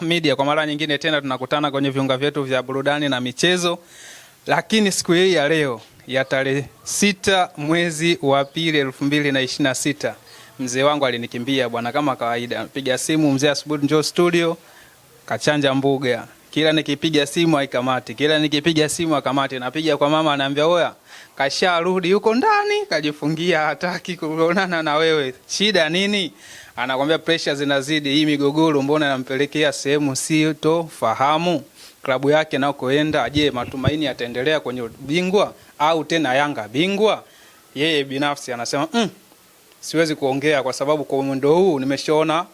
Media kwa mara nyingine tena tunakutana kwenye viunga vyetu vya burudani na michezo, lakini siku hii ya leo ya tarehe 6 mwezi wa pili 2026 mzee wangu alinikimbia bwana, kama kawaida. Piga simu mzee, asubuhi njoo studio, kachanja mbuga. Kila nikipiga simu haikamati, kila nikipiga simu hakamati. Napiga kwa mama, anaambia oya, kasharudi yuko ndani, kajifungia, hataki kuonana na wewe. Shida nini? Anakwambia pressure zinazidi, hii migogoro mbona inampelekea sehemu sitofahamu. Klabu yake nao koenda, je, matumaini yataendelea kwenye bingwa au tena Yanga bingwa? Yeye binafsi anasema siwezi kuongea kwa sababu kwa mwendo huu nimeshaona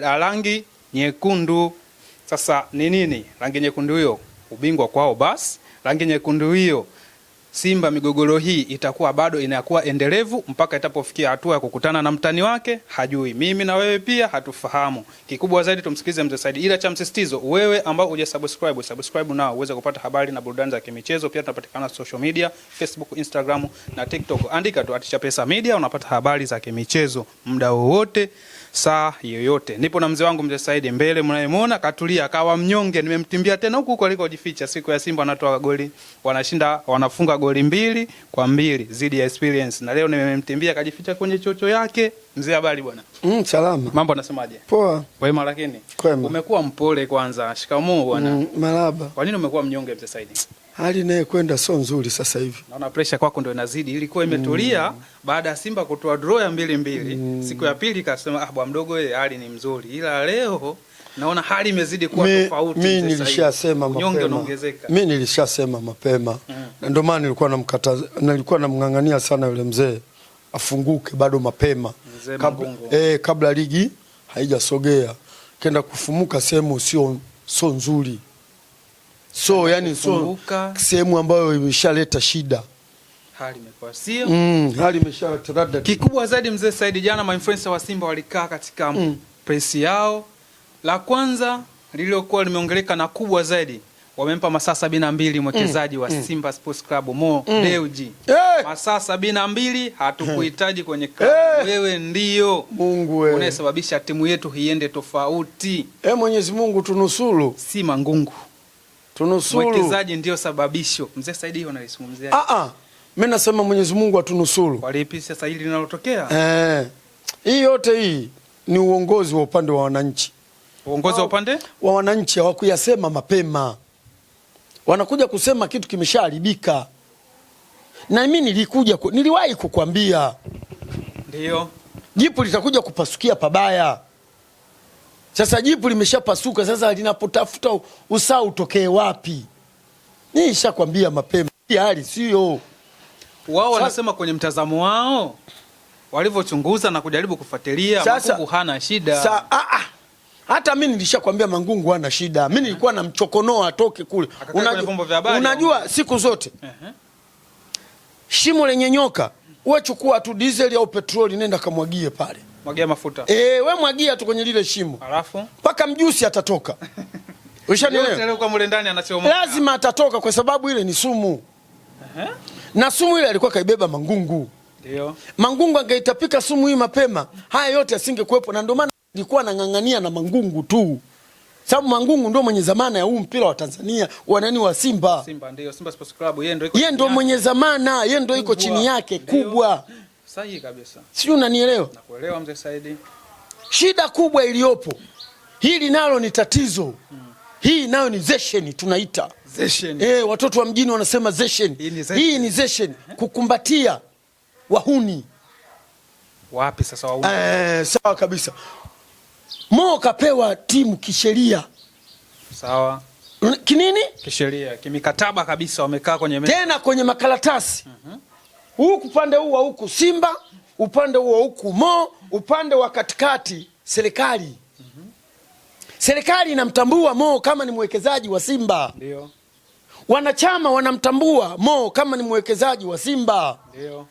rangi nyekundu. Sasa ni nini rangi nyekundu hiyo? Ubingwa kwao basi. Rangi nyekundu hiyo, Simba migogoro hii itakuwa bado inakuwa endelevu mpaka itapofikia hatua ya kukutana na mtani wake, hajui. Mimi na wewe pia hatufahamu. Kikubwa zaidi tumsikize mzee Said. Ila cha msisitizo, wewe ambao subscribe nao uweze kupata habari na burudani za kimichezo. Pia tunapatikana social media, Facebook, Instagram na TikTok. Andika tu @Chapesa Media, unapata habari za kimichezo muda wowote, saa yoyote. Nipo na mzee wangu mzee Said mbele, mnayemuona katulia, akawa mnyonge. Nimemtimbia tena huko alikojificha. Siku ya Simba anatoa goli, wanashinda, wanafunga goli 2-2 zidi ya Experience, na leo nimemtimbia kajificha kwenye chocho yake. Mzee, habari bwana? Salama. Mambo anasemaje? Poa. Wema lakini. Kwema. Umekuwa mpole kwanza. Shikamoo bwana. Marhaba. Kwa nini umekuwa mnyonge mzee Said? Hali naye kwenda sio nzuri sasa hivi. Naona pressure kwako ndio inazidi. Ilikuwa imetulia baada ya Simba kutoa draw ya 2-2. Siku ya pili kasema bwana mdogo, wewe hali ni mzuri. Ila leo naona hali imezidi kuwa tofauti. Mimi nilishasema mapema. Mimi nilishasema mapema. Na ndio maana nilikuwa namngangania sana yule mzee afunguke bado mapema. Kabla ligi haijasogea. Kenda kufumuka sehemu sio nzuri. Yani sehemu ambayo imeshaleta shida. Hali imekuwa sio. Hali imeshaleta. Kikubwa zaidi mzee Said, jana ma-influencer wa Simba walikaa katika press yao. La kwanza lililokuwa limeongeleka na kubwa zaidi, wamempa masaa 72 mwekezaji wa Simba Sports Club Mo Dewji. Masaa 72, hatukuhitaji kwenye klabu. Wewe ndio Mungu wewe unayesababisha timu yetu iende tofauti. Mwenyezi Mungu tunusuru. Si mangungu. Tunusuru. Mwekezaji ndio sababisho. Mzee Said, hiyo unalizungumzia? Mimi nasema Mwenyezi Mungu atunusuru. Kwa lipi sasa hili linalotokea? Hii yote hii ni uongozi wa upande wa wananchi. Uongozi wa upande wa wananchi hawakuyasema mapema. Wanakuja kusema kitu kimeshaharibika. Na mimi niliwahi kukwambia. Ndio. Jipu litakuja kupasukia pabaya. Sasa jipu limeshapasuka, sasa linapotafuta usaa utokee wapi? Nishakwambia mapema. Hii hali sio. Wao wanasema kwenye mtazamo wao walivyochunguza na kujaribu kufuatilia, Mangungu hana shida. Hata mimi nilishakwambia Mangungu hana shida. Mimi nilikuwa namchokonoa atoke kule. Unajua siku zote shimo lenye nyoka, wewe chukua tu diesel au petroli, nenda kamwagie pale. Mwagia mafuta. Wewe mwagia tu kwenye lile shimo. Alafu mpaka mjusi atatoka. Ushanielewa? Leo kwa mule ndani anachoma. Lazima atatoka kwa sababu ile ni sumu. Na sumu ile alikuwa kaibeba Mangungu. Ndio. Mangungu angeitapika sumu hii mapema, haya yote asingekuepo, na ndio maana nilikuwa nangangania na Mangungu tu. Sababu Mangungu ndio mwenye zamana ya huu mpira wa Tanzania, wanani wa Simba. Simba ndio, Simba Sports Club, yeye ndio mwenye zamana, yeye ndio iko chini yake kubwa. Sahihi kabisa. Sio, unanielewa? Nakuelewa mzee Said. Shida kubwa iliyopo, hili nalo ni tatizo. Hii nayo ni zesheni tunaita. Zesheni. Watoto wa mjini wanasema zesheni. Hii ni zesheni, kukumbatia wahuni. Wapi sasa wahuni? Sawa kabisa. Mo kapewa timu kisheria. Sawa. Kinini? Kisheria, kimikataba kabisa, wamekaa kwenye tena kwenye makaratasi. Huku upande huu wa huku Simba, upande huu wa huku Mo, upande wa katikati serikali. Serikali inamtambua Mo kama ni mwekezaji wa Simba. Ndio. Wanachama wanamtambua Mo kama ni mwekezaji wa Simba. Ndio.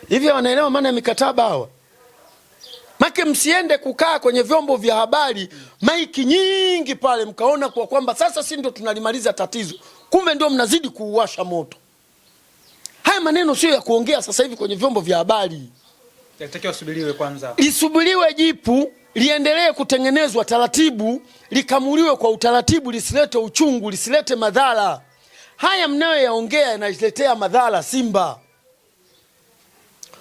Hivyo wanaelewa maana ya mikataba hawa? Make msiende kukaa kwenye vyombo vya habari maiki nyingi pale mkaona kwa kwamba sasa si ndio tunalimaliza tatizo, kumbe ndio mnazidi kuuwasha moto. Haya maneno sio ya kuongea sasa hivi kwenye vyombo vya habari. Yatakiwa subiriwe kwanza. Lisubiriwe jipu, liendelee kutengenezwa taratibu, likamuliwe kwa utaratibu, lisilete uchungu, lisilete madhara. Haya mnayoyaongea yanaletea madhara Simba.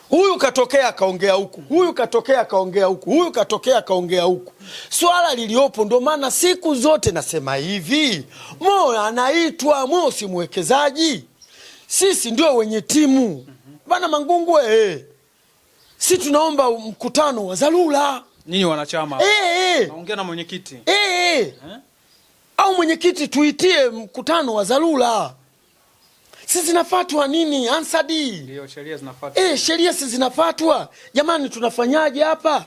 Huyu katokea kaongea huku, huyu katokea kaongea huku, huyu katokea kaongea huku. Swala liliopo, ndo maana siku zote nasema hivi, Mo anaitwa, Mo si mwekezaji. Sisi ndio wenye timu. Bana Mangungu si tunaomba mkutano wa dharura. Nyinyi wanachama. Naongea na mwenyekiti. Au mwenyekiti tuitie mkutano wa dharura. Sisi zinafuatwa nini? Ansadi. Ndio sheria zinafuatwa. Sheria si zinafuatwa. Jamani tunafanyaje hapa?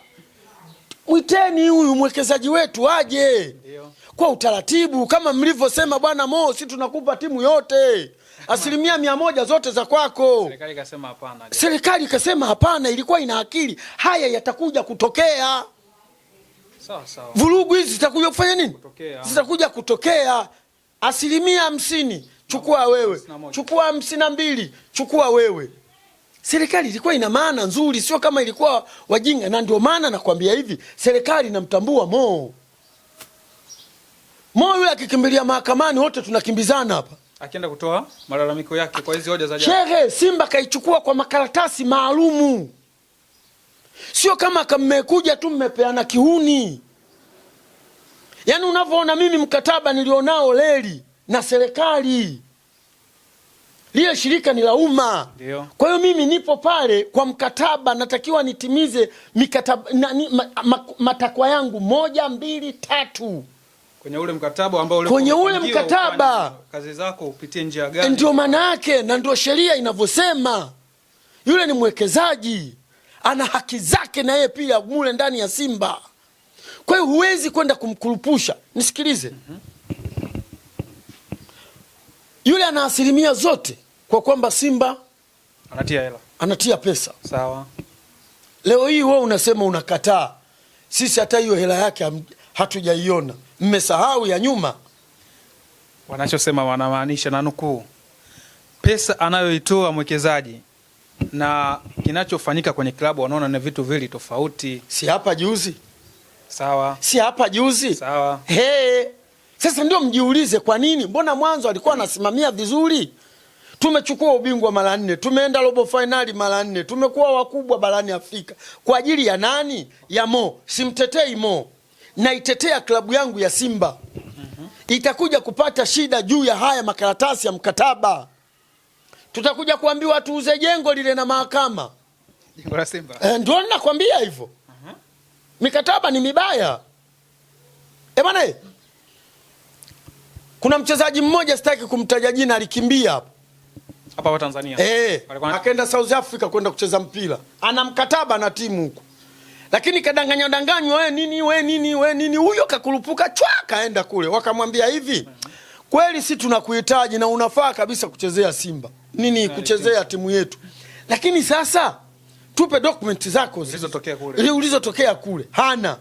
Mwiteni huyu mwekezaji wetu aje. Ndio. Kwa utaratibu kama mlivyosema bwana Mo, si tunakupa timu yote. 100% zote za kwako. Serikali ikasema hapana. Serikali ikasema hapana, ilikuwa ina akili. Haya yatakuja kutokea. Sawa sawa. Vurugu hizi zitakuja kufanya nini? Kutokea. Zitakuja kutokea. 50% chukua wewe. Chukua 52, chukua wewe. Serikali ilikuwa ina maana nzuri, sio kama ilikuwa wajinga, na ndio maana nakwambia hivi, serikali inamtambua Mo. Mo yule akikimbilia mahakamani wote tunakimbizana hapa. Akienda kutoa malalamiko yake kwa hizo hoja za jana. Shehe, Simba kaichukua kwa makaratasi maalumu. Sio kama mmekuja tu mmepeana kihuni. Yaani unavyoona mimi mkataba nilionao leli na serikali. Lile shirika ni la umma. Kwa hiyo mimi nipo pale kwa mkataba, natakiwa nitimize mikataba matakwa yangu 1, 2, 3. Kwenye ule mkataba ambao ule kwenye ule mkataba kazi zako upitie njia gani? Ndio maana yake, na ndio sheria inavyosema. Yule ni mwekezaji, ana haki zake na yeye pia mule ndani ya Simba. Kwa hiyo huwezi kwenda kumkurupusha. Nisikilize. Yule ana asilimia zote kwa kwamba Simba anatia hela, anatia pesa. Sawa. Leo hii wewe unasema unakataa. Sisi hata hiyo hela yake hatujaiona. Mmesahau ya nyuma. Wanachosema wanamaanisha, na nukuu, pesa anayoitoa mwekezaji na kinachofanyika kwenye klabu wanaona ni vitu vili tofauti. Si hapa juzi? Sawa. Si hapa juzi? Sawa. Sasa ndio mjiulize kwa nini? Mbona mwanzo alikuwa anasimamia vizuri? Tumechukua ubingwa mara 4, tumeenda robo finali mara 4, tumekuwa wakubwa barani Afrika. Kwa ajili ya nani? Ya Mo. Simtetei Mo, naitetea klabu yangu ya Simba. Itakuja kupata shida juu ya haya makaratasi ya mkataba. Tutakuja kuambiwa tuuze jengo lile na mahakama. Jengo la Simba. Ndio ninakwambia hivyo. Mikataba ni mibaya. Bwana, kuna mchezaji mmoja sitaki kumtaja jina, alikimbia hapa Tanzania. Akaenda South Africa kwenda kucheza mpira. Ana mkataba na timu huko. Lakini kadanganywa wewe nini, huyo kakurupuka kaenda kule. Wakamwambia hivi, kweli si tunakuhitaji na unafaa kabisa kuchezea Simba. Kuchezea timu yetu. Lakini sasa tupe document zako ulizotokea kule. Hana.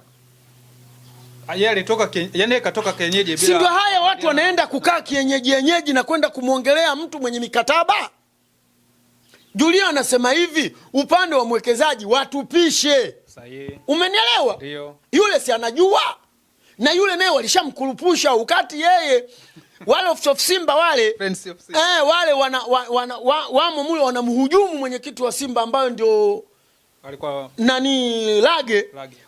Yeye katoka kienyeji bila. Si ndio haya watu wanaenda kukaa kienyeji na kwenda kumuongelea mtu mwenye mikataba? Julia anasema hivi, upande wa mwekezaji watupishe. Sahihi. Umenielewa? Ndio. Yule si anajua. Na yule naye walishamkurupusha ukati yeye wale of Simba wale wale wamo mule wanamhujumu mwenyekiti wa Simba ambayo ndio alikuwa Lage.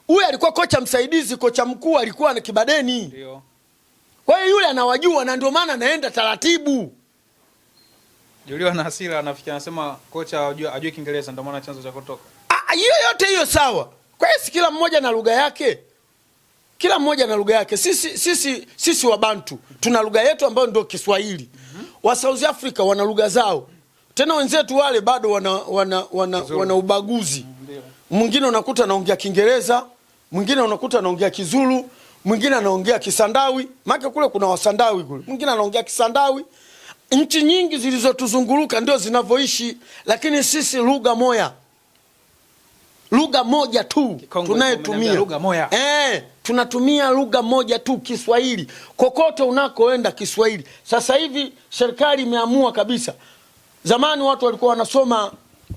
Huyu alikuwa kocha msaidizi, kocha mkuu alikuwa na Kibadeni. Ndio. Kwa hiyo yule anawajua na ndio maana anaenda taratibu. Juliwa na hasira anafikia anasema kocha ajui Kiingereza ndio maana chanzo cha kutoka. Hiyo yote hiyo sawa. Kwa hiyo kila mmoja na lugha yake. Kila mmoja na lugha yake. Sisi wa Bantu tuna lugha yetu ambayo ndio Kiswahili. Wa South Africa wana lugha zao. Tena wenzetu wale bado wana ubaguzi. Mwingine unakuta anaongea Kiingereza, mwingine unakuta anaongea Kizulu, mwingine anaongea Kisandawi. Maana kule kuna Wasandawi kule. Mwingine anaongea Kisandawi. Nchi nyingi zilizotuzunguruka ndio zinavyoishi, lakini sisi lugha moja. Lugha moja tu tunayetumia. Lugha moja. Tunatumia lugha moja tu, Kiswahili. Kokote unakoenda Kiswahili. Sasa hivi serikali imeamua kabisa. Zamani watu walikuwa wanasoma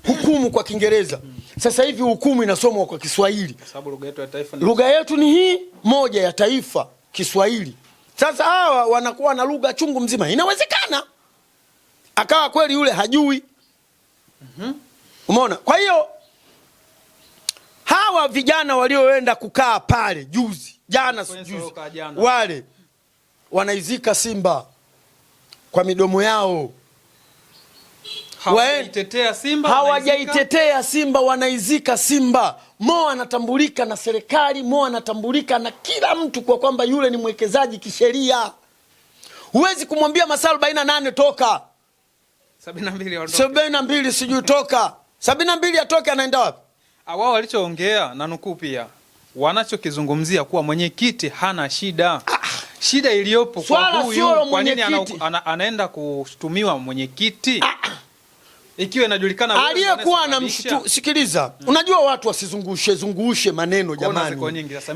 hukumu kwa Kiingereza. Sasa hivi hukumu inasomwa kwa Kiswahili. Kwa sababu lugha yetu ya taifa lugha yetu ni hii moja ya taifa, Kiswahili. Sasa hawa wanakuwa na lugha chungu mzima. Inawezekana akawa kweli yule hajui. Umeona? Kwa hiyo hawa vijana walioenda kukaa pale juzi, jana wale wanaizika Simba kwa midomo yao. Hawajaitetea Simba, wanaizika Simba. Mo anatambulika na serikali, Mo anatambulika na kila mtu kwa kwamba yule ni mwekezaji kisheria. Huwezi kumwambia masaa 48 toka. 72 sijui toka. 72 atoke, anaenda wapi? Wao walichoongea na nukuu pia, wanachokizungumzia kuwa mwenyekiti hana shida. Shida iliyopo kwa huyu, kwa nini anaenda kushtumiwa mwenyekiti? Ikiwa inajulikana aliyekuwa anamshtu. Sikiliza, unajua watu wasizungushe maneno jamani.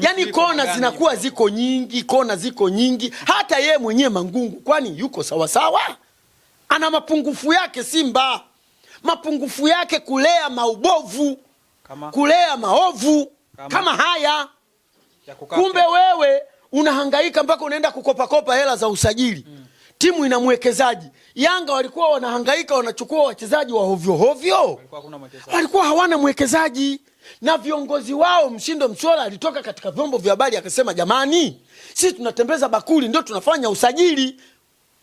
Yaani kona zinakuwa ziko nyingi, kona ziko nyingi. Hata ye mwenyewe Mangungu kwani yuko sawa sawa? Ana mapungufu yake Simba. Mapungufu yake kulea maubovu, kulea maovu kama haya. Kumbe wewe unahangaika mpaka unaenda kukopa hela za usajili. Timu ina mwekezaji. Yanga walikuwa wanahangaika wanachukua wachezaji wa hovyo. Walikuwa hawana mwekezaji. Na viongozi wao, Mshindo Msola alitoka katika vyombo vya habari akasema, jamani, sisi tunatembeza bakuli ndio tunafanya usajili.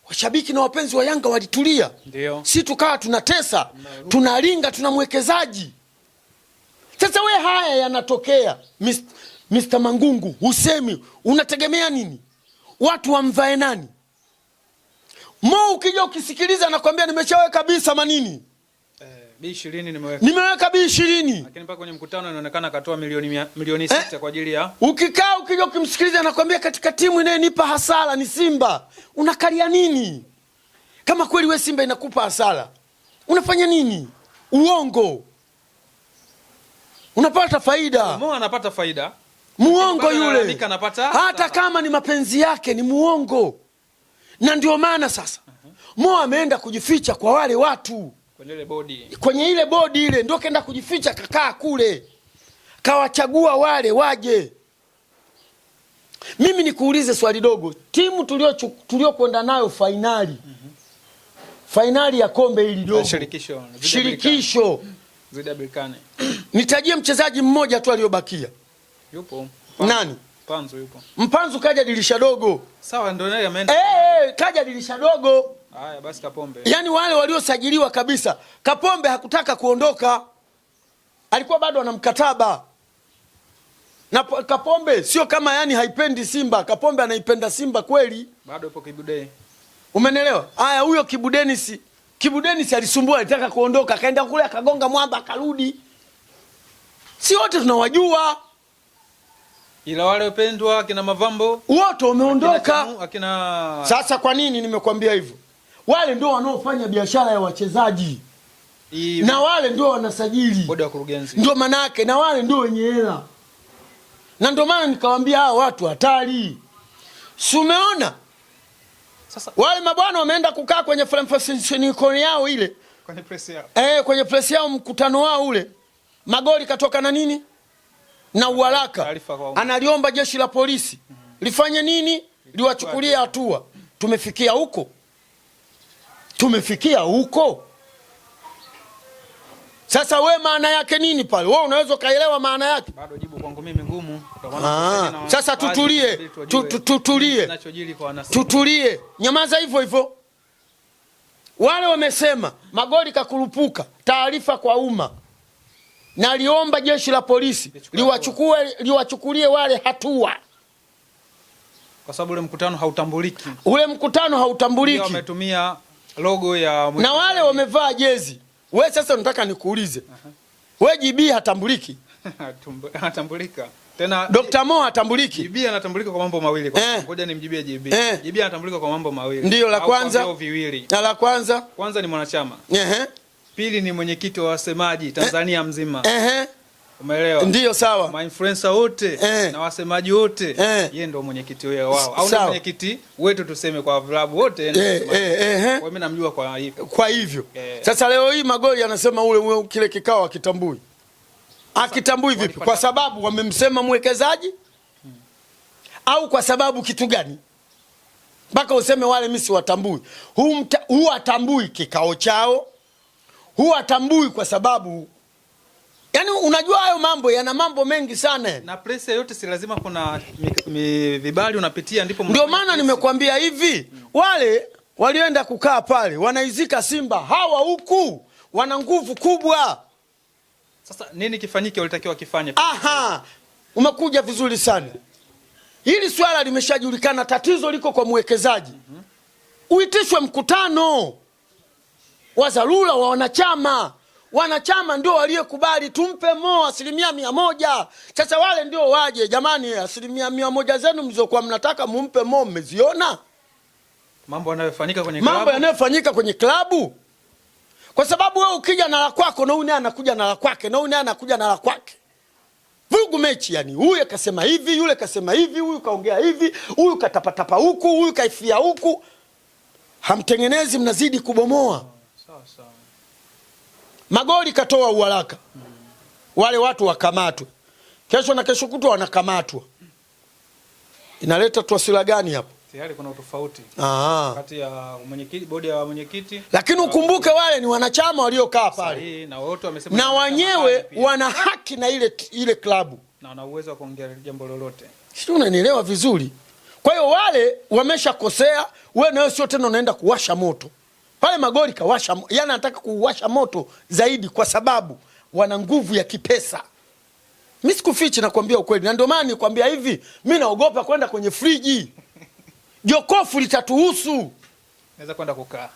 Washabiki na wapenzi wa Yanga walitulia. Sisi tukawa tunatesa, tunalinga, tuna mwekezaji. Sasa we haya yanatokea, Mr. Mangungu, usemi, unategemea nini? Watu wamvae nani? Mo ukija ukisikiliza nakwambia nimeshaweka B80. B20 nimeweka B20. Lakini mpaka kwenye mkutano inaonekana akatoa milioni 6 kwa ajili ya. Ukija ukimsikiliza nakwambia katika timu inayonipa hasara ni Simba. Unakalia nini? Kama kweli we Simba inakupa hasara, unafanya nini? Uongo. Unapata faida. Mo anapata faida. Muongo yule. Hata kama ni mapenzi yake ni muongo. Na ndio maana sasa Mo ameenda kujificha kwa wale watu kwenye ile bodi ile, ndio kaenda kujificha, kakaa kule, kawachagua wale waje. Mimi nikuulize swali dogo, timu tuliokwenda nayo finali ya kombe hili dogo shirikisho nitajie mchezaji mmoja tu aliyobakia. Yupo nani? Mpanzu yupo. Mpanzu kaja dirisha dogo. Sawa, ndio naye ameenda. Kaja dirisha dogo. Haya basi Kapombe. Yaani wale waliosajiliwa kabisa. Kapombe hakutaka kuondoka. Alikuwa bado ana mkataba. Na Kapombe sio kama yani haipendi Simba. Kapombe anaipenda Simba kweli. Bado yupo Kibudeni. Umenelewa? Haya, huyo Kibudeni alisumbua, alitaka kuondoka, akaenda kule akagonga mwamba akarudi. Si wote tunawajua. Ila wale wapendwa kina Mavambo wote wameondoka. Sasa kwa nini nimekwambia hivyo? Wale ndio wanaofanya biashara ya wachezaji. Na wale ndio wanasajili. Bodi ya kurugenzi. Ndio manake, na wale ndio wenye hela. Na ndio maana nikawaambia hawa watu hatari. Si umeona? Sasa wale mabwana wameenda kukaa kwenye frame yao ile. Kwenye press yao. Kwenye press yao, mkutano wao ule. Magoli katoka na nini? Na uharaka. Analiomba jeshi la polisi lifanye nini? Liwachukulie hatua. Tumefikia huko. Sasa we maana yake nini pale? Wewe unaweza kaelewa maana yake? Bado jibu kwangu mimi ngumu. Sasa tutulie. Nyamaza hivyo. Wale wamesema magoli kakurupuka, taarifa kwa umma. Na aliomba jeshi la polisi liwachukulie wale hatua. Kwa sababu ule mkutano hautambuliki. Wametumia logo ya na wale wamevaa jezi. Wewe sasa unataka nikuulize. Wewe JB hatambuliki? Hatambulika. Tena Dr. Mo hatambuliki? JB anatambulika kwa mambo mawili. Ngoja nimjibie JB. JB anatambulika kwa mambo mawili. Ndio la kwanza. Na la kwanza? Kwanza ni mwanachama. Pili ni mwenyekiti wa wasemaji Tanzania mzima. Umeelewa? Ndio sawa. Ma-influencer wote na wasemaji wote, yeye ndio mwenyekiti wao. Au ndio mwenyekiti wetu tuseme kwa vilabu wote. Kwa mimi namjua kwa hivyo. Sasa leo hii magoli anasema ule kile kikao akitambui. Akitambui vipi? Kwa sababu wamemsema mwekezaji au kwa sababu kitu gani? Mpaka useme wale mimi siwatambui. Huu atambui kikao chao. Huu atambui kwa sababu yani unajua hayo mambo yana mambo mengi sana. Na press yote si lazima kuna vibali unapitia ndipo. Ndio maana nimekuambia hivi, wale walioenda kukaa pale wanaizika Simba, hawa huku wana nguvu kubwa. Sasa nini kifanyike walitakiwa kifanye? Aha, umekuja vizuri sana. Hili swala limeshajulikana, tatizo liko kwa mwekezaji. Uitishwe mkutano wa dharura wa wanachama. Wanachama ndio waliokubali tumpe Mo 100%. Sasa wale ndio waje, jamani 100% zenu mlizokuwa mnataka mumpe Mo mmeziona? Mambo yanayofanyika kwenye klabu. Mambo yanayofanyika kwenye klabu. Kwa sababu wewe ukija na la kwako na huyu naye anakuja na la kwake na huyu naye anakuja na la kwake. Vugu mechi yani, huyu akasema hivi, yule kasema hivi, huyu kaongea hivi, huyu katapatapa huku, huyu kaifia huku. Hamtengenezi, mnazidi kubomoa. Sawa sawa. Magoli katoa uharaka. Wale watu wakamatwe. Kesho na kesho kutwa wanakamatwa. Inaleta taswira gani hapo? Tayari kuna utofauti kati ya mwenyekiti, bodi ya mwenyekiti. Lakini ukumbuke wale ni wanachama waliokaa pale. Na wote wamesema na wenyewe wana haki na ile klabu. Na wana uwezo wa kuongea jambo lolote. Sio, unanielewa vizuri? Kwa hiyo wale wameshakosea, wewe nawe sio tena unaenda kuwasha moto. Pale Magoli kawasha, yani anataka kuwasha moto zaidi kwa sababu wana nguvu ya kipesa. Mimi sikufichi, nakwambia ukweli. Na ndio maana nikwambia hivi, mimi naogopa kwenda kwenye friji. Jokofu litatuhusu. Naweza kwenda kukaa.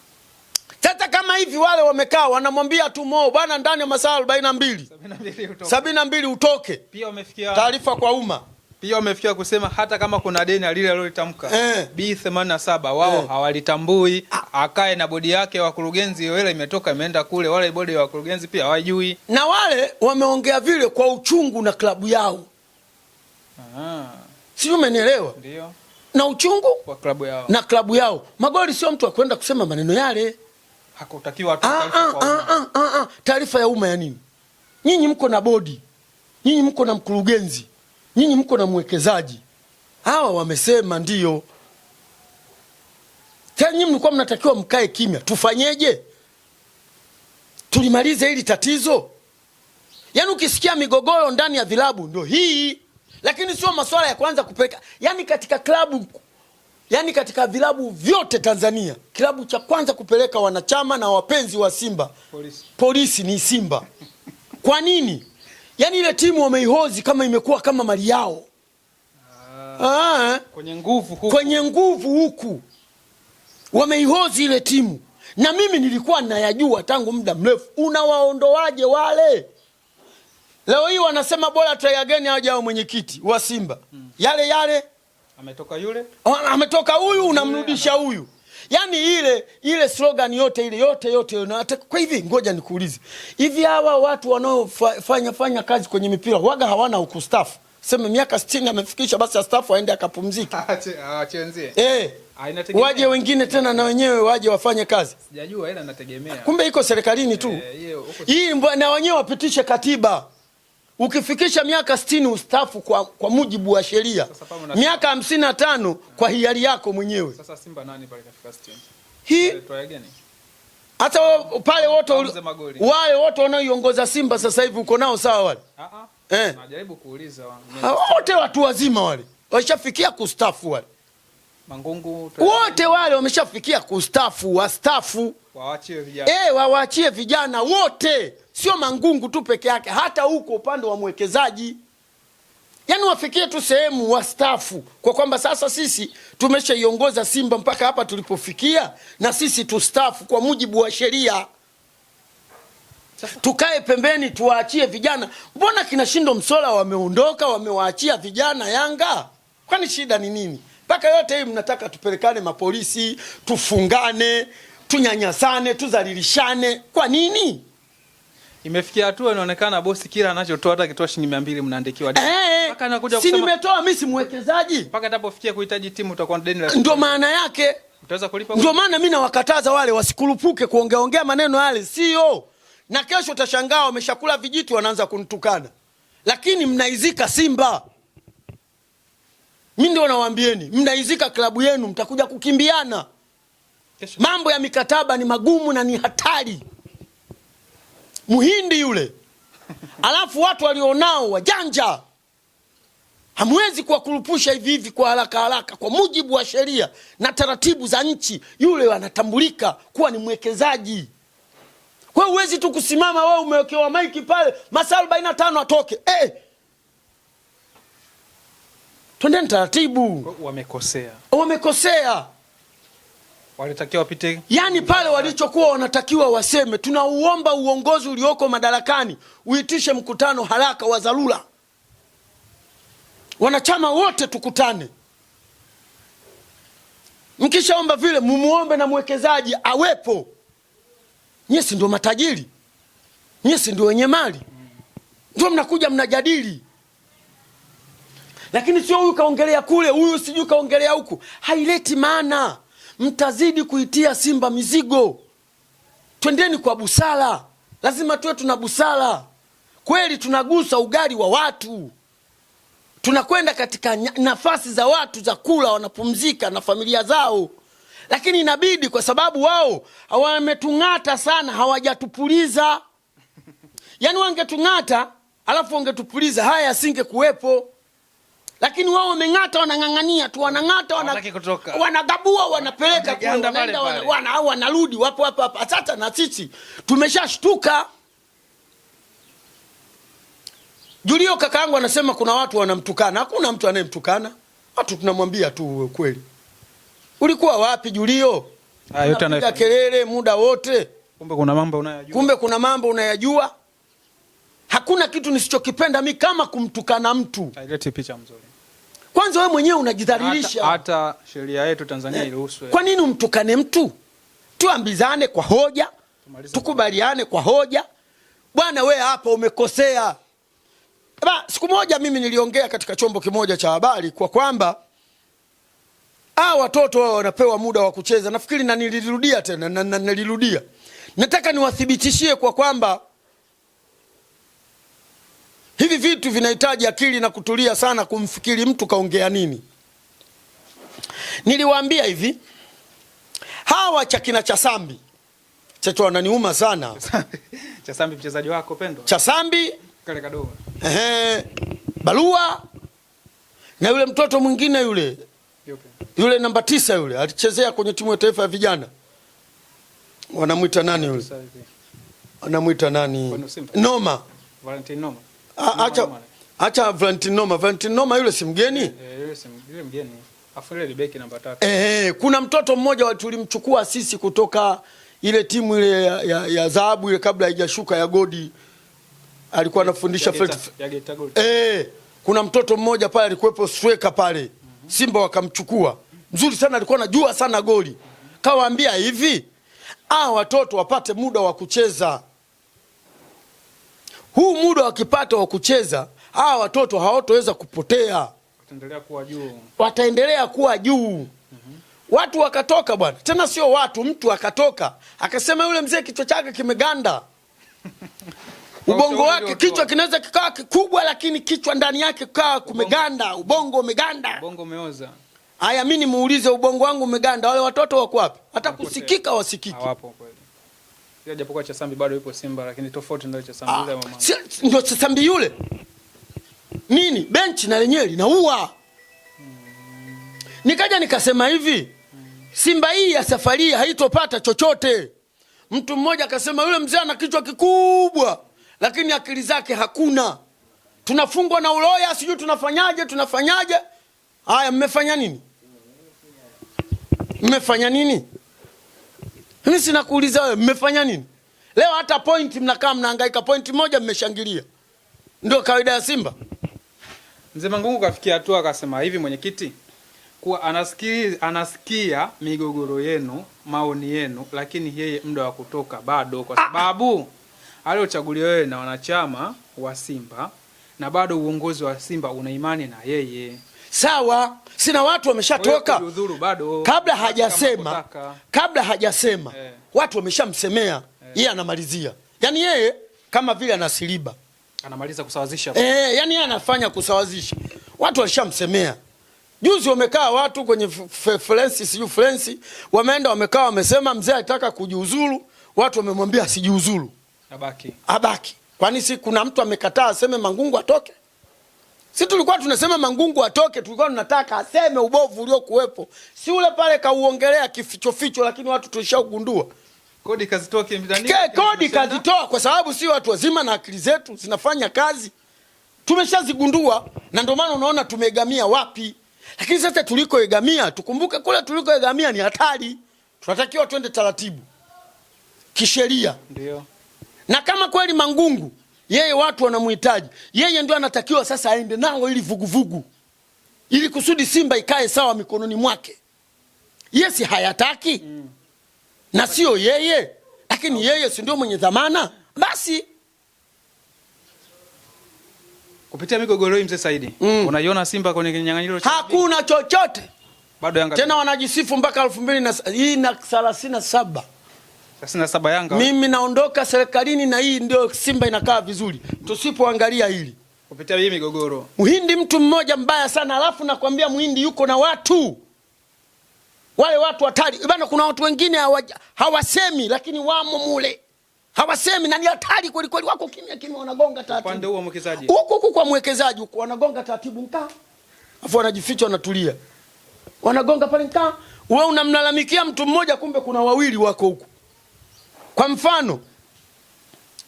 Sasa kama hivi wale wamekaa wanamwambia tu Mo bwana ndani ya masaa 42. 72 utoke. Pia wamefikia taarifa kwa umma. Pia wamefikia kusema hata kama kuna deni alile alilolitamka B87 wao hawalitambui, akae na bodi yake wakurugenzi, ile imetoka imeenda kule, wale bodi ya wakurugenzi pia hawajui. Na wale wameongea vile kwa uchungu na klabu yao. Sio, umenielewa? Ndio. Na uchungu kwa klabu yao. Na klabu yao. Magoli sio mtu akwenda kusema maneno yale. Hakutakiwa taarifa taarifa ya umma ya nini? Nyinyi mko na bodi. Nyinyi mko na mkurugenzi. Nyinyi mko na mwekezaji. Hawa wamesema ndio. Tena nyinyi mlikuwa mnatakiwa mkae kimya. Tufanyeje? Tulimalize hili tatizo. Yaani ukisikia migogoro ndani ya vilabu ndio hii. Lakini sio masuala ya kwanza kupeleka. Yaani katika klabu, yaani katika vilabu vyote Tanzania, klabu cha kwanza kupeleka wanachama na wapenzi wa Simba polisi ni Simba. Kwa nini? Yaani ile timu wameihozi kama imekuwa kama mali yao. Kwenye nguvu huku. Kwenye nguvu huku. Wameihozi ile timu. Na mimi nilikuwa ninayajua tangu muda mrefu. Unawaondoaje wale? Leo hii wanasema bora try again haja wa mwenyekiti wa Simba. Yale ametoka yule, ametoka huyu, unamrudisha huyu. Yaani ile slogan yote unataka. Kwa hivi ngoja nikuulize. Hivi hawa watu wanaofanya kazi kwenye mipira waga hawana ukustafu? Sema miaka 60 amefikisha basi astafu aende akapumzika. Aachenzie. Waje wengine tena na wenyewe waje wafanye kazi. Sijajua ila nategemea. Kumbe iko serikalini tu. Hii na wenyewe wapitishe katiba. Ukifikisha miaka 60 ustafu kwa mujibu wa sheria. Miaka 55 kwa hiari yako mwenyewe. Sasa Simba nani pale kafika 60? Hii hata pale wote wale wote wanaoiongoza Simba sasa hivi uko nao sawa wale? Najaribu kuuliza wote watu wazima wale. Washafikia kustafu wale. Mangungu wote wale wameshafikia kustafu, wastafu. Waachie vijana. Waachie vijana wote. Sio Mangungu tu peke yake, hata huko upande wa mwekezaji. Yaani wafikie tu sehemu wastafu kwa kwamba sasa sisi tumeshaiongoza Simba mpaka hapa tulipofikia na sisi tustafu kwa mujibu wa sheria. Tukae pembeni tuwaachie vijana. Mbona kina Shindo Msola wameondoka wamewaachia vijana Yanga? Kwani shida ni nini? Mpaka yote hii mnataka tupelekane mapolisi, tufungane, tunyanyasane, tuzalilishane. Kwa nini? Imefikia hatua inaonekana bosi kila anachotoa hata kitoa shilingi 200 mnaandikiwa deni. Mpaka anakuja kusema si nimetoa mimi si mwekezaji. Mpaka atapofikia kuhitaji timu utakuwa na deni la. Ndio maana yake. Utaweza kulipa. Ndio maana mimi nawakataza wale wasikurupuke kuongea maneno yale, sio. Na kesho utashangaa wameshakula vijiti wanaanza kunitukana. lakini mnaizika Simba. Mimi ndio nawaambieni, mnaizika klabu yenu, mtakuja kukimbiana. Mambo ya mikataba ni magumu na ni hatari. Muhindi yule. Alafu watu walionao wajanja. Hamwezi kuwakurupusha hivi hivi kwa haraka haraka. Kwa mujibu wa sheria na taratibu za nchi, yule anatambulika kuwa ni mwekezaji. Kwa hiyo huwezi tu kusimama wewe umewekewa maiki pale masaa 45 atoke. Twendeni taratibu. Wamekosea. Walitakiwa wapite. Yaani pale walichokuwa wanatakiwa waseme, tunauomba uongozi ulioko madarakani uitishe mkutano haraka wa dharura. Wanachama wote tukutane. Mkishaomba vile mumuombe na mwekezaji awepo. Nyie si ndio matajiri? Nyie si ndio wenye mali? Ndio mnakuja mnajadili. Lakini sio huyu kaongelea kule, huyu sijui kaongelea huku. Haileti maana. Mtazidi kuitia Simba mizigo. Twendeni kwa busara. Lazima tuwe tuna busara. Kweli tunagusa ugali wa watu. Tunakwenda katika nafasi za watu za kula, wanapumzika na familia zao. Lakini inabidi kwa sababu wao wametungata sana, hawajatupuliza. Yaani wangetungata, alafu wangetupuliza, haya yasinge kuwepo. Lakini wao wamengata, wanang'ang'ania tu, wanangata, wanagabua, wanapeleka kule, wanaenda, wanarudi, wapo hapa. Sasa na sisi tumeshashtuka. Julio kakaangu anasema kuna watu wanamtukana. Hakuna mtu anayemtukana. Watu tunamwambia tu kweli. Ulikuwa wapi Julio? Yote anapiga kelele muda wote. Kumbe kuna mambo unayajua. Hakuna kitu nisichokipenda mimi kama kumtukana mtu. Haileti picha mzuri. Kwanza wewe mwenyewe unajidhalilisha. Hata sheria yetu Tanzania iruhusu. Kwa nini umtukane mtu? Tuambizane kwa hoja. Tukubaliane kwa hoja. Bwana wewe hapa umekosea. Siku moja mimi niliongea katika chombo kimoja cha habari kwa kwamba watoto wao wanapewa muda wa kucheza. Nafikiri na nilirudia tena na nilirudia. Nataka niwathibitishie kwa kwamba hivi vitu vinahitaji akili na kutulia sana kumfikiri mtu kaongea nini. Niliwaambia hivi, hawa chakina Chasambi, cheto wananiuma sana. Chasambi mchezaji wako pendwa. Chasambi kale kadogo. Balua na yule mtoto mwingine yule namba 9 yule alichezea kwenye timu ya taifa ya vijana. Wanamuita nani yule? Wanamuita nani? Noma. Valentine Noma. Acha Valentine Noma. Valentine Noma yule si mgeni? Yule mgeni. Afu ile beki namba 3. Kuna mtoto mmoja tulimchukua sisi kutoka ile timu ile ya dhahabu ile kabla haijashuka ya Godi. Alikuwa anafundisha kuna mtoto mmoja pale alikuwepo striker pale. Simba wakamchukua. Mzuri sana, alikuwa anajua sana goli. Kawaambia hivi, watoto wapate muda wa kucheza. Huu muda wakipata wa kucheza, watoto hawatoweza kupotea. Wataendelea kuwa juu. Watu wakatoka bwana. Tena sio watu, mtu akatoka. Akasema yule mzee kichwa chake kimeganda. Ubongo wake kichwa kinaweza kikawa kikubwa lakini kichwa ndani yake kaa kumeganda, ubongo umeganda. Ubongo umeoza. Haya mimi nimuulize ubongo wangu umeganda, wale watoto wako wapi? Hata kusikika wasikiki. Hawapo kweli. Sio japokuwa Chasambi bado yupo Simba lakini tofauti ndio Chasambi yule mama. Ndio Chasambi yule. Nini? Benchi na lenyewe linaua. Nikaja nikasema hivi, Simba hii ya safari haitopata chochote. Mtu mmoja akasema yule mzee ana kichwa kikubwa lakini akili zake hakuna. Tunafungwa na uloya, sijui tunafanyaje. Haya mmefanya nini? Mmefanya nini? Mimi sina kuuliza wewe mmefanya nini? Leo hata point mnakaa mnahangaika, point moja mmeshangilia. Ndio kawaida ya Simba. Mzee Mangungu kafikia hatua akasema hivi, mwenyekiti, kuwa anasikia migogoro yenu, maoni yenu, lakini yeye muda wa kutoka bado, kwa sababu aliochaguliwa wewe na wanachama wa Simba na bado uongozi wa Simba una imani na yeye. Sawa, sina watu wameshatoka. Kabla hajasema watu wameshamsemea. Yeye anamalizia. Yaani yeye kama vile anasiliba. Anamaliza kusawazisha. Yani anafanya kusawazisha. Watu walishamsemea. Juzi wamekaa watu kwenye Frensi, wameenda wamekaa wamesema mzee alitaka kujiuzulu, watu wamemwambia asijiuzulu. Abaki. Kwani si kuna mtu amekataa aseme Mangungu atoke? Si tulikuwa tunasema Mangungu atoke, tulikuwa tunataka aseme ubovu uliokuwepo. Si ule pale kauongelea kificho, lakini watu tulishagundua. Kodi kazitoa kimdani. Kodi kazitoa kwa sababu si watu wazima na akili zetu zinafanya kazi. Tumeshazigundua na ndio maana unaona tumegamia wapi. Lakini sasa tulikoegamia, tukumbuke kule tulikoegamia ni hatari. Tunatakiwa twende taratibu. Kisheria. Ndio. Na kama kweli Mangungu, yeye watu wanamhitaji, yeye ndio anatakiwa sasa aende nao ili vuguvugu. Ili kusudi Simba ikae sawa mikononi mwake. Yesi hayataki. Na sio yeye, lakini yeye si ndio mwenye dhamana. Basi kupitia migogoro hii mzee Saidi, unaiona Simba kwenye kinyang'anyiro cha hakuna chochote. Bado Yanga tena wanajisifu mpaka 2037. 37 Yanga. Mimi naondoka serikalini na hii ndio Simba inakaa vizuri. Tusipoangalia hili. Kupitia hii migogoro. Muhindi mtu mmoja mbaya sana, alafu nakwambia Muhindi yuko na watu. Wale watu hatari. Bana kuna watu wengine hawasemi lakini wamo mule. Hawasemi na ni hatari kweli kweli, wako kimya wanagonga taratibu. Upande huo mwekezaji. Huko kwa mwekezaji huko wanagonga taratibu mkaa. Afu wanajificha wanatulia. Wanagonga pale mkaa. Wewe unamlalamikia mtu mmoja kumbe kuna wawili wako huko. Kwa mfano,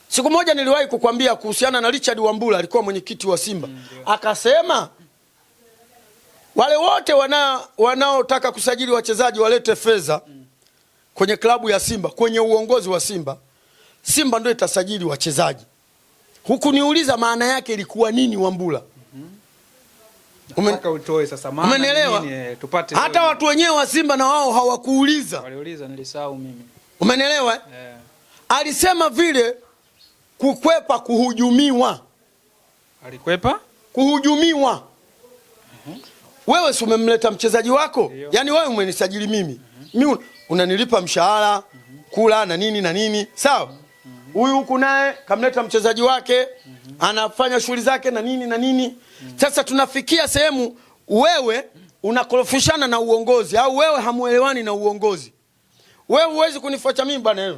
siku moja niliwahi kukwambia kuhusiana na Richard Wambura, alikuwa mwenyekiti wa Simba. Akasema wale wote wanaotaka kusajili wachezaji walete fedha kwenye klabu ya Simba, kwenye uongozi wa Simba. Simba ndio itasajili wachezaji. Huku niuliza maana yake ilikuwa nini Wambura? Nataka utoe sasa maana nini tupate. Hata watu wenyewe wa Simba na wao hawakuuliza. Waliuliza, nilisahau mimi. Umenielewa? Alisema vile kukwepa kuhujumiwa. Alikwepa kuhujumiwa. Wewe si umemleta mchezaji wako? Yaani wewe umenisajili mimi. Mimi unanilipa mshahara, kula na nini. Sawa? Huyu huku naye kamleta mchezaji wake, anafanya shughuli zake na nini. Sasa tunafikia sehemu wewe unakorofishana na uongozi au wewe hamuelewani na uongozi. Wewe huwezi kunifuata mimi bwana wewe.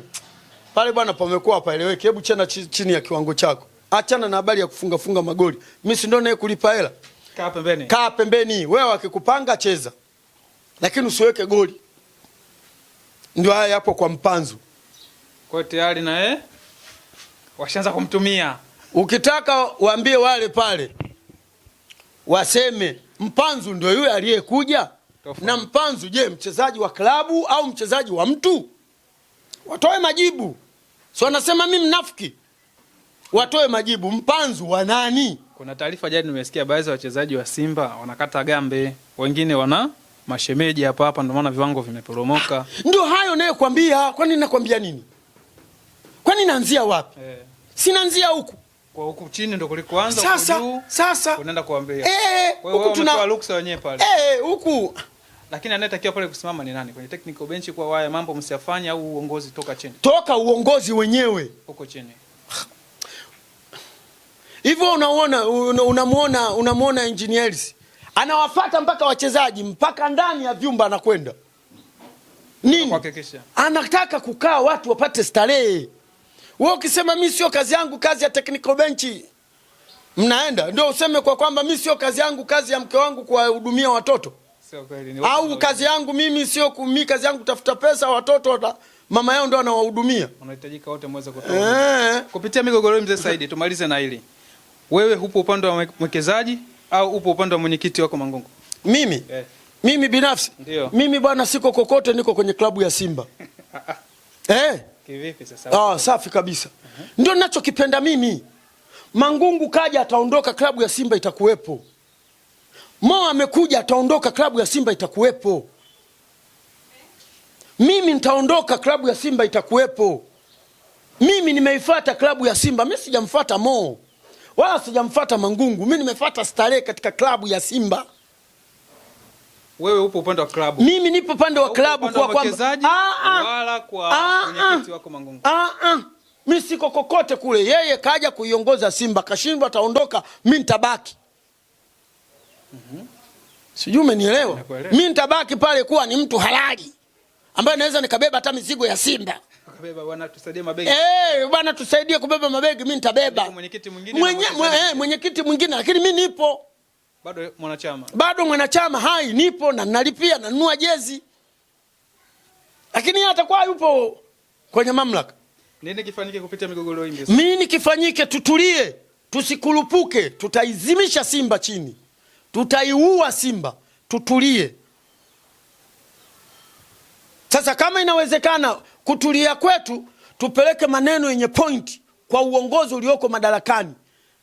Pale bwana pamekuwa paeleweke. Hebu chana chini ya kiwango chako. Achana na habari ya kufunga magoli. Mimi si ndio naye kulipa hela. Kaa pembeni. Wewe akikupanga cheza. Lakini usiweke goli. Ndio haya hapo kwa Mpanzu. Kwa tayari na washaanza kumtumia. Ukitaka waambie wale pale waseme Mpanzu ndio yule aliyekuja. Na Mpanzu je, mchezaji wa klabu au mchezaji wa mtu? Watoe majibu. So wanasema mimi mnafiki. Watoe majibu. Mpanzu wa nani? Kuna taarifa jana nimesikia baadhi ya wachezaji wa Simba wanakata gambe, wengine wana mashemeji hapa ndio maana viwango vimeporomoka. Ndio hayo naye kwambia. Kwani nakwambia nini? Kwani naanzia wapi? Sinaanzia huku. Kwa huku chini ndio kulikoanza sasa unaenda kuambia. Kwa hiyo tuna ruksa wenyewe pale. Huku. Lakini anayetakiwa pale kusimama ni nani? Kwenye technical bench kwa waya mambo msiyafanye au uongozi toka chini? Toka uongozi wenyewe. Huko chini. Hivyo unamuona engineers. Anawafuata mpaka wachezaji mpaka ndani ya vyumba anakwenda. Nini? Kuhakikisha. Anataka kukaa watu wapate starehe. Wewe ukisema mimi sio kazi yangu, kazi ya technical bench. Mnaenda ndio useme kwa kwamba mimi sio kazi yangu, kazi ya mke wangu kuwahudumia watoto. Sio kweli. Au kazi yangu mimi sio mimi kazi yangu kutafuta pesa, watoto mama yao ndio anawahudumia. Unahitajika wote muweze kutoa. Kupitia migogoro mzee Saidi tumalize na hili. Wewe upo upande wa mwekezaji au upo upande wa mwenyekiti wako Mangungu? Mimi? Mimi binafsi? Ndiyo. Mimi bwana siko kokote, niko kwenye klabu ya Simba. Kivipi sasa? Safi kabisa. Ndio ninachokipenda mimi. Mangungu kaja ataondoka, klabu ya Simba itakuwepo. Mo amekuja ataondoka, klabu ya Simba itakuwepo. Mimi nitaondoka, klabu ya Simba itakuwepo. Mimi nimeifuata klabu ya Simba, mimi sijamfuata Mo. Wala sijamfuata Mangungu, mimi nimefuata starehe katika klabu ya Simba. Wewe upo upande wa klabu. Mimi nipo upande wa klabu kwa kwamba wala kwa mwenyekiti wako Mangungu. Mimi siko kokote kule. Yeye kaja kuiongoza Simba, kashindwa, ataondoka, mimi nitabaki. Sijui umenielewa? Mimi nitabaki pale kuwa ni mtu halali ambaye naweza nikabeba hata mizigo ya Simba. Kabeba bwana, tusaidie mabegi. Bwana tusaidie kubeba mabegi, mimi nitabeba. Mwenyekiti mwingine. Mwenyekiti mwingine, lakini mimi nipo. Bado mwanachama hai, nipo na nalipia na nunua jezi. Lakini yeye atakuwa yupo kwenye mamlaka. Nini kifanyike kupitia migogoro hii? Nini kifanyike? Tutulie, tusikulupuke, tutaizimisha Simba chini. Tutaiua Simba, tutulie. Sasa kama inawezekana kutulia kwetu, tupeleke maneno yenye point kwa uongozi ulioko madarakani.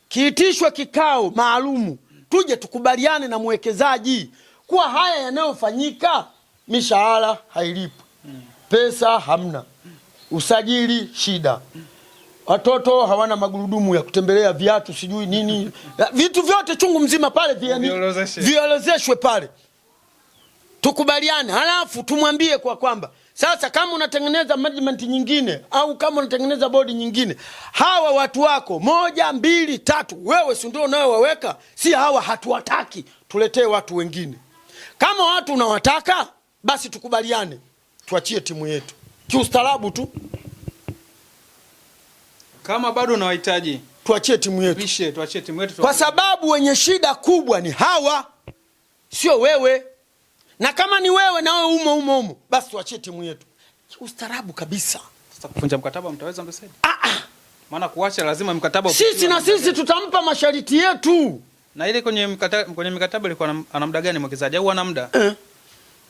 Kiitishwe kikao maalumu, tuje tukubaliane na mwekezaji kuwa haya yanayofanyika, mishahara hailipi, pesa hamna, usajili shida, watoto hawana magurudumu ya kutembelea, viatu sijui nini, vitu vyote chungu mzima pale violezeshwe pale. Tukubaliane, halafu tumwambie kwa kwamba sasa kama unatengeneza management nyingine au kama unatengeneza bodi nyingine, hawa watu wako 1, 2, 3, wewe si ndio unayowaweka? Si hawa hatuwataki, tuletee watu wengine. Kama watu unawataka, basi tukubaliane, tuachie timu yetu kiustaarabu tu. Kama bado unawahitaji, tuachie timu yetu. Tuachie timu yetu. Kwa sababu wenye shida kubwa ni hawa, sio wewe. Na kama ni wewe na wewe umo, basi tuachie timu yetu kiustaarabu kabisa. Sasa kuvunja mkataba mtaweza mbesaidi? Maana kuacha lazima mkataba sisi tutampa masharti yetu. Na ile kwenye mkataba ilikuwa ana muda gani mwekezaji au ana muda?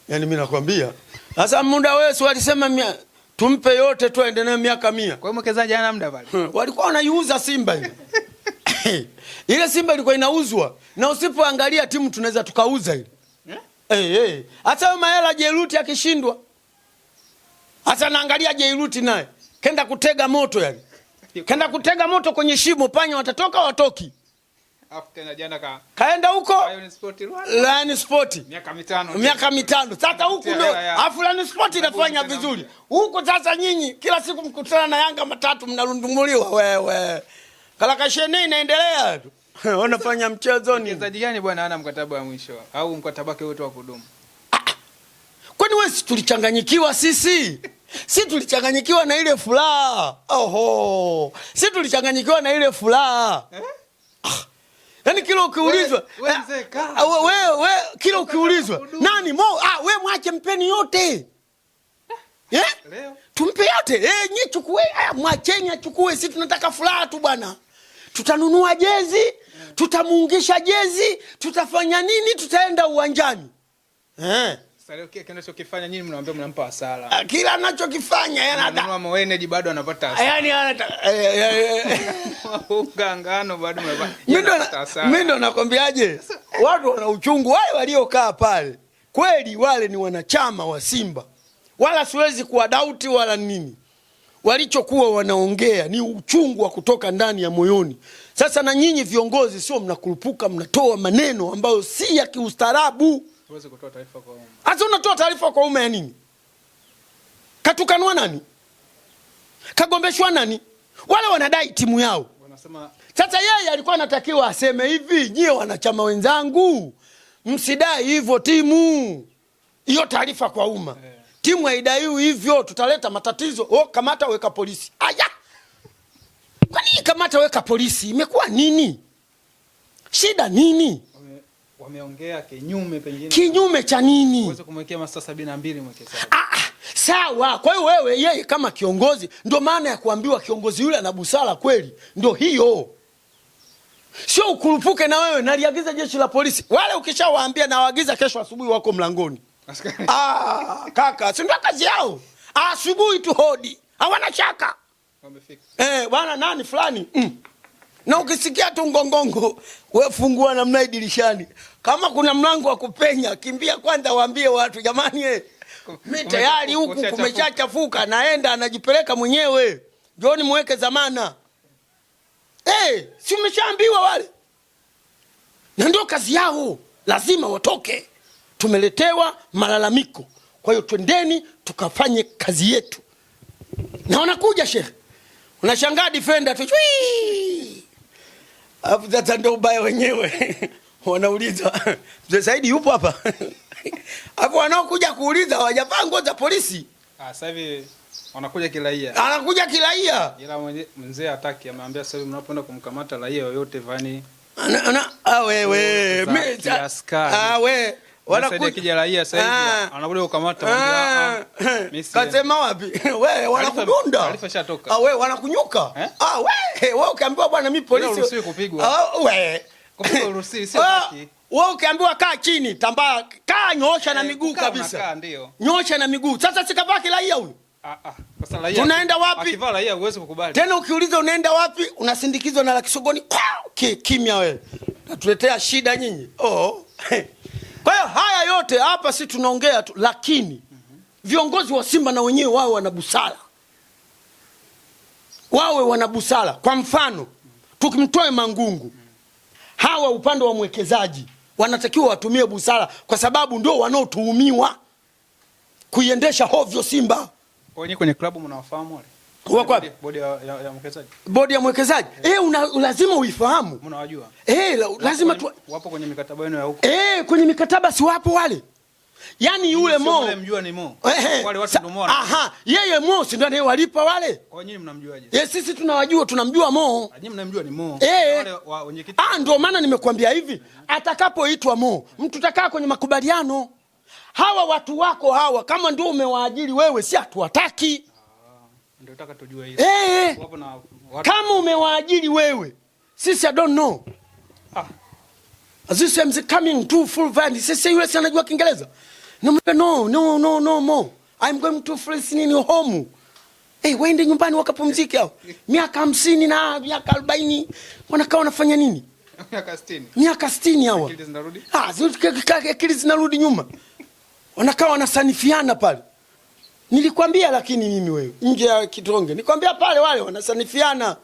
Yaani mimi nakwambia, sasa muda wewe si walisema tumpe yote tu aendelee miaka 100. Kwa hiyo mwekezaji hana muda pale. Walikuwa wanaiuza Simba ile. Ile Simba ilikuwa inauzwa na usipoangalia timu tunaweza tukauza ile. Hata Mahela Jeruti akishindwa, hata naangalia Jeruti naye kenda kutega moto, yani kenda kutega moto kwenye shimo, panya watatoka watoki. Tena jana kaenda huko Lion Sport miaka 5 sasa huko ndio afu Lion Sport inafanya vizuri huko. Sasa nyinyi kila siku mkutana na Yanga matatu mnarundumuliwa, wewe kalakasheni inaendelea tu. Wanafanya mchezo ni mchezaji gani bwana hana mkataba wa mwisho au mkataba wake wote wa kudumu? Kwani wewe tulichanganyikiwa sisi? Si tulichanganyikiwa na ile furaha. Si tulichanganyikiwa na ile furaha. Yaani kila ukiulizwa wewe kila ukiulizwa nani wewe mwache mpeni yote. Leo tumpe yote. Nyinyi chukue, mwacheni achukue, sisi tunataka furaha tu bwana. Tutanunua jezi, tutamuungisha jezi, tutafanya nini, tutaenda uwanjani. Sasa leo kile kinachokifanya nyinyi mnaambia mnampa hasara. Kila anachokifanya yanataka Mohamed bado anapata hasara. Yaani anataka ungangano bado anapata hasara. Mimi ndo nakwambiaje? Watu wana uchungu, wale waliokaa pale. Kweli wale ni wanachama wa Simba. Wala siwezi kuwa doubt wala nini. Walichokuwa wanaongea ni uchungu wa kutoka ndani ya moyoni. Sasa na nyinyi viongozi sio mnakurupuka, mnatoa maneno ambayo si ya kiustaarabu. Tuweze kutoa taarifa kwa umma. Hata unatoa taarifa kwa umma ya nini? Katukanwa nani? Kagombeshwa nani? Wale wanadai timu yao. Wanasema sasa yeye alikuwa anatakiwa aseme hivi, nyie wanachama wenzangu, msidai hivyo timu. Hiyo taarifa kwa umma. Timu haidaiwi hivyo, tutaleta matatizo. Kamata weka polisi. Kwani kamata weka polisi imekuwa nini? Shida nini? Wameongea kinyume pengine. Kinyume cha nini? Uweze kumwekea masaa 72 mwekezaji. Sawa. Kwa hiyo wewe yeye kama kiongozi, ndio maana ya kuambiwa kiongozi yule ana busara kweli. Ndio hiyo. Sio ukurupuke na wewe, naliagiza jeshi la polisi. Wale ukishawaambia na waagiza kesho asubuhi wako mlangoni. Kaka, si ndio kazi yao? Asubuhi tu hodi. Hawana shaka. Wamefika. Bwana nani fulani? Na ukisikia tu ngongongo, wewe fungua namna dirishani. Kama kuna mlango wa kupenya, kimbia kwanza waambie watu jamani mimi tayari huku kumeshachafuka, naenda anajipeleka mwenyewe. Njooni muweke zamana. Si umeshaambiwa wale? Na ndio kazi yao, lazima watoke. Tumeletewa malalamiko. Kwa hiyo twendeni tukafanye kazi yetu. Na wanakuja shehe. Unashangaa defender tu. Alafu sasa ndio ubaya wenyewe. Wanauliza, Mzee Saidi yupo hapa? Hapo wanaokuja kuuliza hawajavaa nguo za polisi. Sasa hivi wanakuja kiraia. Anakuja kiraia. Ila mzee hataki, ameambia sasa hivi mnapoenda kumkamata raia yoyote vani. Wewe. Wewe. Wanakuja kija raia sasa hivi anakuja kukamata kasema wapi? Wewe wanakudunda. Taarifa shatoka. Wewe wanakunyuka. Wewe ukiambiwa bwana mimi polisi. Uruhusiwi kupigwa. Wewe. Kupigwa uruhusiwi sio haki. Wewe ukiambiwa kaa chini, tambaa, kaa nyosha na miguu kabisa. Nyosha na miguu. Sasa sikavaa kiraia huyu. Sasa raia. Tunaenda wapi? Akivaa raia huwezi kukubali. Tena ukiuliza unaenda wapi? Unasindikizwa na la kisogoni. Kimya wewe. Natuletea shida nyinyi. Kwa hiyo haya yote hapa si tunaongea tu, lakini viongozi wa Simba na wenyewe wawe wana busara. Wawe wana busara. Kwa mfano, tukimtoe Mangungu, hawa upande wa mwekezaji wanatakiwa watumie busara, kwa sababu ndio wanaotuhumiwa kuiendesha hovyo Simba. Kwenye klabu mnawafahamu wale? Wako wapi? Bodi ya mwekezaji. Bodi ya mwekezaji. Lazima uifahamu. Mnawajua? Lazima wapo kwenye mikataba yenu ya huko. Kwenye mikataba si wapo wale. Yaani yule Mo. Yule mjua ni Mo. Wale watu ndio Mo. Yeye Mo si ndio anayewalipa wale? Kwa nini mnamjuaje? Sisi tunawajua, tunamjua Mo. Nyinyi mnamjua ni Mo. Wale wenye kitu. Ndio maana nimekuambia hivi, atakapoitwa Mo, mtu tutakaa kwenye makubaliano. Hawa watu wako hawa kama ndio umewaajiri wewe, si hatuwataki. Ndio nataka tujue hiyo. Wapo na kama umewaajiri wewe, sisi I don't know. This is coming to full van. Sisi yule si anajua Kiingereza. No Mo. I'm going to France in your home. Waende nyumbani wakapumzike hao. Miaka 50 na miaka 40 wanakaa wanafanya nini? Miaka 60. Miaka 60 hawa. Akili zinarudi? Akili zinarudi nyuma. Wanakaa wanasanifiana pale. Nilikwambia lakini mimi wewe nje ya kitonge. Nikwambia pale wale wanasanifiana.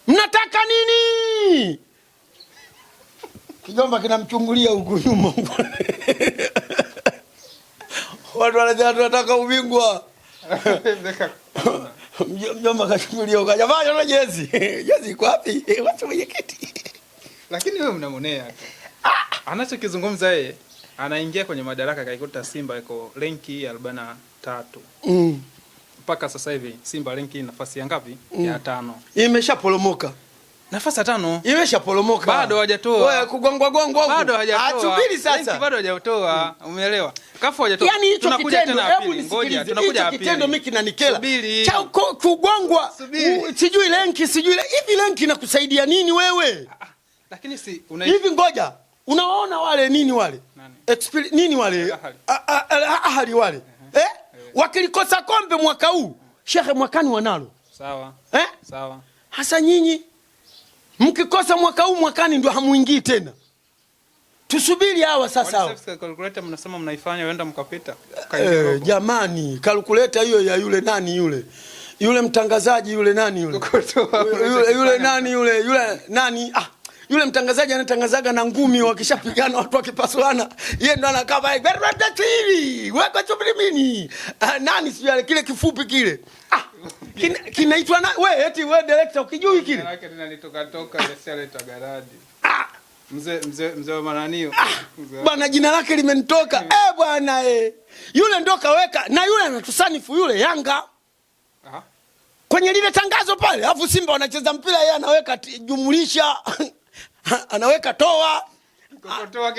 Mnataka nini? Kijomba kinamchungulia huku nyuma. Watu wanataka ubingwa. Mjomba kachungulia huko. Jamaa ana jezi. Jezi iko wapi? Watu wenye kiti. Lakini wewe mnamonea tu. Anachokizungumza yeye, anaingia kwenye madaraka kaikuta Simba iko renki ya 43. Mpaka sasa hivi Simba renki nafasi ya ngapi? Ya 5. Imeshaporomoka. Nafasi ya 5 imeshaporomoka. Bado hajatoa. Wewe kugongwa huko. Bado hajatoa. Subiri sasa. Bado hajatoa. Umeelewa? Kafu hajatoa. Yaani hicho kitendo, hebu ngoja, tunakuja hapo. Kitendo mimi kinanikela. Cha kugongwa. Sijui renki, hivi renki inakusaidia nini wewe? Lakini si hivi ngoja. Unaona wale nini wale? Nini wale? Ahali wale. Wakilikosa kombe mwaka huu, Sheikh mwakani wanalo. Sawa. Sawa. Hasa nyinyi mkikosa mwaka huu, mwakani ndio hamuingii tena. Tusubiri hawa sasa. Calculator mnasema mnaifanya wenda mkapita. Jamani, calculator hiyo ya yule nani yule? Yule mtangazaji yule nani yule? Yule nani yule? Yule nani? Yule mtangazaji anatangazaga na ngumi, wakishapigana watu wakipasuana, yeye ndo anakaa pale weka chubiri mini nani sio kile kifupi kile kinaitwa na wewe director ukijui kile yake linalitoka leseleta garadi mzee wa mananio bwana, jina lake limenitoka bwana yule ndo kaweka, na yule anatusanifu yule Yanga kwenye lile tangazo pale, alafu Simba wanacheza mpira, yeye anaweka jumlisha anaweka toa,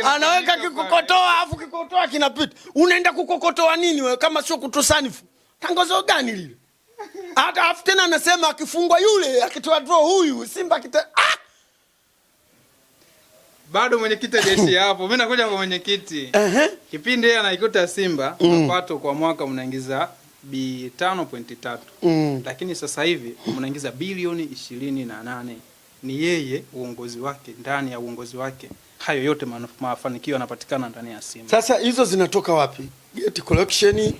anaweka kikokotoa, afu kikokotoa kinapita. Unaenda kukokotoa nini wewe kama sio kutusanifu? Tangazo gani lile? Hata afu tena anasema akifungwa yule, akitoa draw huyu Simba bado mwenyekiti jeshi hapo. Mimi nakuja kwa mwenyekiti. Kipindi yeye anaikuta Simba mapato kwa mwaka mnaingiza B5.3. Lakini sasa hivi mnaingiza bilioni 28. Ni yeye uongozi wake, ndani ya uongozi wake hayo yote mafanikio yanapatikana ndani ya Simba. Sasa hizo zinatoka wapi? Get collection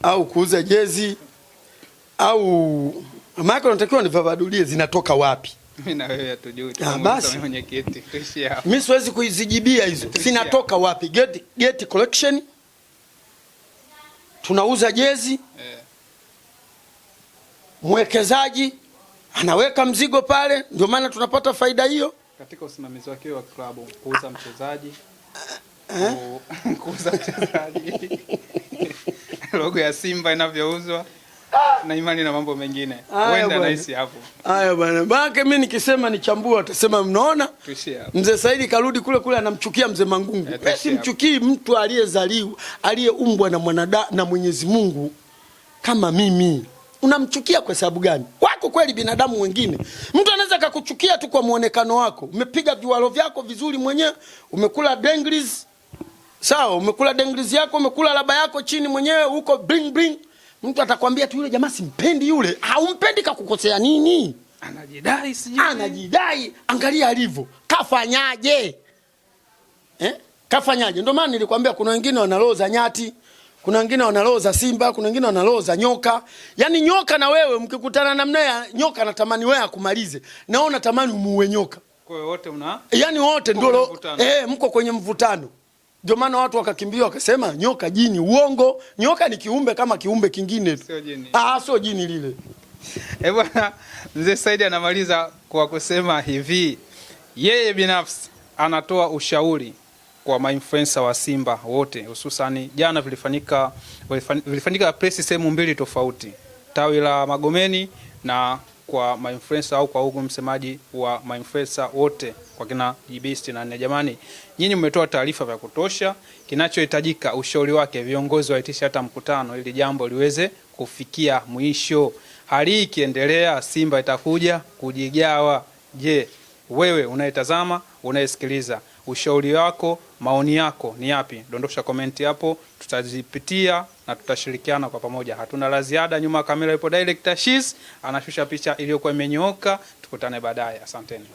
au kuuza jezi au maana unatakiwa nivabadulie, zinatoka wapi? Mimi na wewe hatujui. Basi mwenyekiti tuishie hapo. Mimi siwezi kuizijibia hizo. Zinatoka wapi? Get collection. Tunauza jezi. mwekezaji anaweka mzigo pale, ndio maana tunapata faida hiyo. Katika usimamizi wake wa klabu, kuuza mchezaji kuuza mchezaji logo ya Simba inavyouzwa na imani na mambo mengine, huenda nahisi hapo. Haya bwana, baki mimi nikisema nichambua utasema mnaona mzee Saidi karudi kule kule anamchukia mzee Mangungu. Wewe simchukii mtu aliyezaliwa, aliyeumbwa na mwanadamu na Mwenyezi Mungu kama mimi. Unamchukia kwa sababu gani? Wako kweli binadamu wengine. Mtu anaweza kukuchukia tu kwa muonekano wako. Umepiga viwalo vyako vizuri mwenyewe, umekula denglis. Sawa, umekula denglis yako, umekula laba yako chini mwenyewe huko bling bling. Mtu atakwambia tu yule jamaa simpendi yule. Haumpendi kakukosea nini? Anajidai sijui. Anajidai, angalia alivyo. Kafanyaje? Kafanyaje? Ndio maana nilikwambia kuna wengine wanaloza nyati. Kuna wengine wanaloza simba, kuna wengine wanaloza nyoka. Yaani nyoka na wewe mkikutana namna ya nyoka anatamani wewe akumalize. Na wewe unatamani umuue nyoka. Kwa hiyo wote yaani wote ndio mko kwenye mvutano. Ndio maana watu wakakimbia wakasema nyoka jini. Uongo. Nyoka ni kiumbe kama kiumbe kingine tu. Sio jini. Sio jini lile. Bwana mzee Saidi anamaliza kwa kusema hivi, yeye binafsi anatoa ushauri kwa mainfluencer wa Simba wote, hususani jana vilifanyika press sehemu mbili tofauti, tawi la Magomeni na kwa mainfluencer au kwa huko msemaji wa mainfluencer wote kwa kina GB64. Jamani, nyinyi mmetoa taarifa vya kutosha, kinachohitajika ushauri wake viongozi waitisha hata mkutano ili jambo liweze kufikia mwisho. Hali hii ikiendelea Simba itakuja kujigawa. Je, wewe unayetazama, unayesikiliza, ushauri wako, maoni yako ni yapi? Dondosha komenti hapo, tutazipitia na tutashirikiana kwa pamoja. Hatuna la ziada. Nyuma kamera ipo director Shiz anashusha picha iliyokuwa imenyooka. Tukutane baadaye. Asanteni.